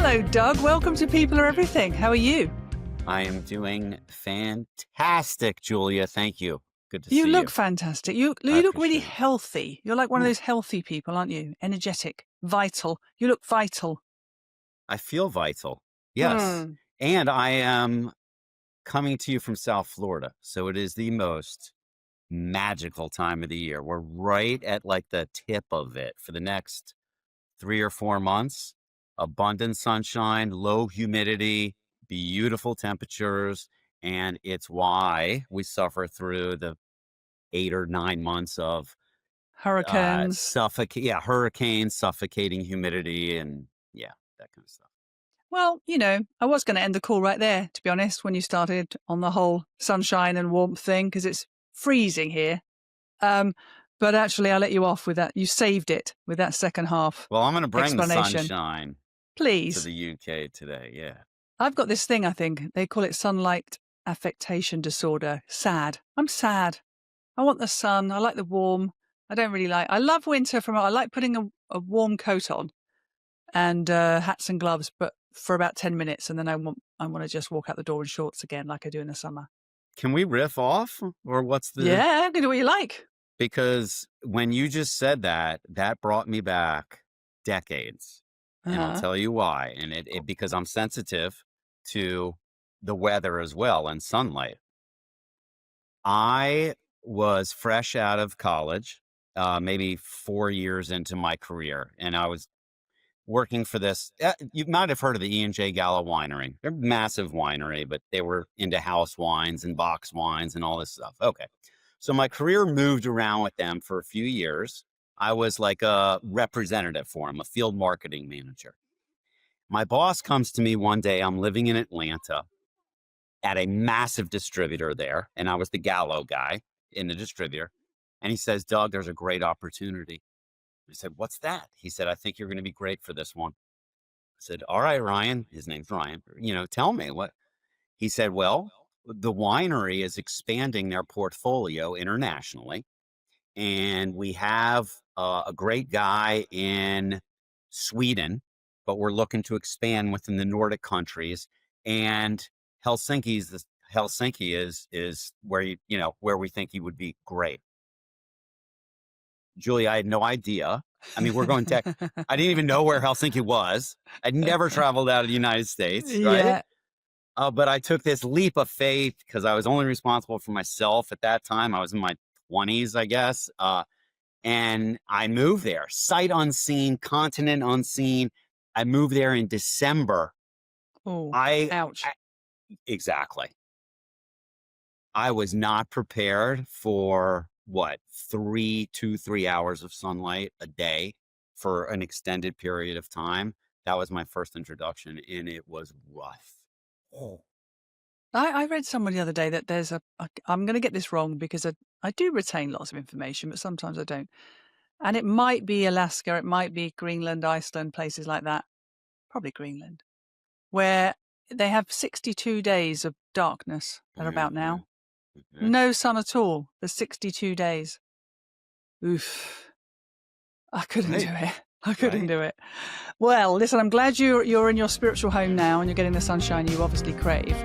Hello, Doug. Welcome to People Are Everything. How are you? I am doing fantastic, Julia. Thank you. Good to see You you. look fantastic. You look really appreciate it. healthy. You're like one of those healthy people, aren't you? Energetic, vital. You look vital. I feel vital. Yes. And I am coming to you from South Florida. So it is the most magical time of the year. We're right at like the tip of it for the next 3 or 4 months. Abundant sunshine, low humidity, beautiful temperatures. And it's why we suffer through the 8 or 9 months of Hurricanes. hurricanes, suffocating humidity, and that kind of stuff. Well, I was going to end the call right there, to be honest, when you started on the whole sunshine and warmth thing, because it's freezing here. But actually, I'll let you off with that. You saved it with that second half. Well, I'm going to bring the explanation. sunshine Please. to the UK today. Yeah. I've got this thing, I think. They call it sunlight affectation disorder. Sad. I'm sad. I want the sun. I like the warm. I love winter. I like putting a warm coat on and hats and gloves, but for about 10 minutes. And then I want to just walk out the door in shorts again, like I do in the summer. Can we riff off, or what's the... Yeah, you can do what you like. Because when you just said that brought me back decades. And I'll tell you why. And it because I'm sensitive to the weather as well and sunlight. I was fresh out of college, maybe 4 years into my career, and I was working for this. You might have heard of the E&J Gallo Winery. They're a massive winery, but they were into house wines and box wines and all this stuff. Okay. So my career moved around with them for a few years. I was like a representative for them, a field marketing manager. My boss comes to me one day. I'm living in Atlanta at a massive distributor there, and I was the Gallo guy in the distributor. And he says, "Doug, there's a great opportunity." I said, "What's that?" He said, "I think you're going to be great for this one." I said, "All right, Ryan." His name's Ryan. Tell me what. He said, "Well, the winery is expanding their portfolio internationally. And we have a great guy in Sweden, but we're looking to expand within the Nordic countries. And Helsinki is where where we think he would be great." Julie, I had no idea. I mean, we're going tech. I didn't even know where Helsinki was. I'd never traveled out of the United States, right? Yeah. But I took this leap of faith because I was only responsible for myself at that time. I was in my 20s, I guess. And I moved there, sight unseen, continent unseen. I moved there in December. Oh, ouch. Exactly. I was not prepared for 3 hours of sunlight a day for an extended period of time. That was my first introduction, and it was rough. Oh. I read somewhere the other day that there's I'm going to get this wrong because I do retain lots of information, but sometimes I don't. And it might be Alaska, it might be Greenland, Iceland, places like that. Probably Greenland, where they have 62 days of darkness that are about now. No sun at all. The 62 days. Oof. I couldn't do it. I couldn't do it. Well, listen, I'm glad you're in your spiritual home now and you're getting the sunshine you obviously crave.